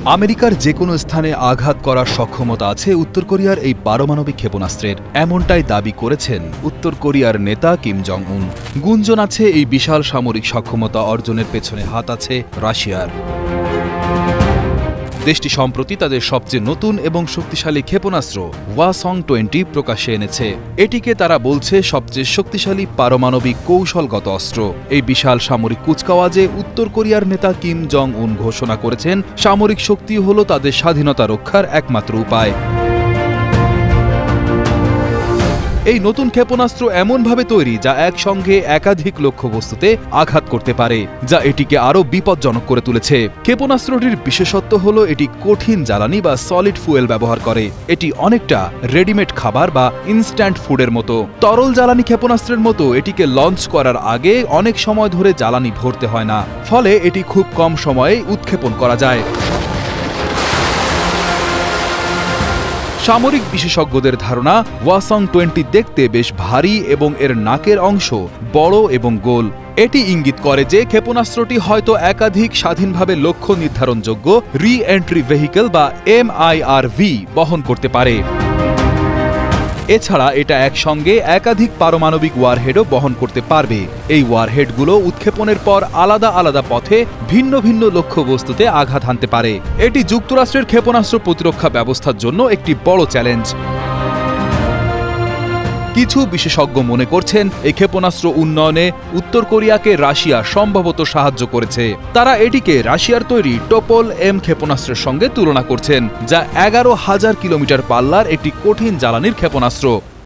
আমেরিকার যে কোনো স্থানে আঘাত করার সক্ষমতা আছে উত্তর কোরিয়ার এই পারমাণবিক ক্ষেপণাস্ত্রের, এমনটাই দাবি করেছেন উত্তর কোরিয়ার নেতা কিম জং উন। গুঞ্জন আছে এই বিশাল সামরিক সক্ষমতা অর্জনের পেছনে হাত আছে রাশিয়ার। দেশটি সম্প্রতি তাদের সবচেয়ে নতুন এবং শক্তিশালী ক্ষেপণাস্ত্র ওয়াসং-20 প্রকাশ্যে এনেছে। এটিকে তারা বলছে সবচেয়ে শক্তিশালী পারমাণবিক কৌশলগত অস্ত্র। এই বিশাল সামরিক কুচকাওয়াজে উত্তর কোরিয়ার নেতা কিম জং উন ঘোষণা করেছেন, সামরিক শক্তি হল তাদের স্বাধীনতা রক্ষার একমাত্র উপায়। এই নতুন ক্ষেপণাস্ত্র এমনভাবে তৈরি যা একসঙ্গে একাধিক লক্ষ্যবস্তুতে আঘাত করতে পারে, যা এটিকে আরও বিপজ্জনক করে তুলেছে। ক্ষেপণাস্ত্রটির বিশেষত্ব হল এটি কঠিন জ্বালানি বা সলিড ফুয়েল ব্যবহার করে। এটি অনেকটা রেডিমেড খাবার বা ইনস্ট্যান্ট ফুডের মতো। তরল জ্বালানি ক্ষেপণাস্ত্রের মতো এটিকে লঞ্চ করার আগে অনেক সময় ধরে জ্বালানি ভরতে হয় না, ফলে এটি খুব কম সময়ে উৎক্ষেপণ করা যায়। সামরিক বিশেষজ্ঞদের ধারণা, ওয়াসং-20 দেখতে বেশ ভারী এবং এর নাকের অংশ বড় এবং গোল। এটি ইঙ্গিত করে যে ক্ষেপণাস্ত্রটি হয়তো একাধিক স্বাধীনভাবে লক্ষ্য নির্ধারণযোগ্য রি-এন্ট্রি ভেহিকেল বা MIRV বহন করতে পারে। এছাড়া এটা একসঙ্গে একাধিক পারমাণবিক ওয়ারহেডও বহন করতে পারবে। এই ওয়ারহেডগুলো উৎক্ষেপণের পর আলাদা আলাদা পথে ভিন্ন ভিন্ন লক্ষ্যবস্তুতে আঘাত হানতে পারে। এটি যুক্তরাষ্ট্রের ক্ষেপণাস্ত্র প্রতিরক্ষা ব্যবস্থার জন্য একটি বড় চ্যালেঞ্জ। কিছু বিশেষজ্ঞ মনে করছেন, এই ক্ষেপণাস্ত্র উন্নয়নে উত্তর কোরিয়াকে রাশিয়া সম্ভবত সাহায্য করেছে। তারা এটিকে রাশিয়ার তৈরি টোপল M ক্ষেপণাস্ত্রের সঙ্গে তুলনা করছেন, যা 11,000 কিলোমিটার পাল্লার একটি কঠিন জ্বালানির ক্ষেপণাস্ত্র।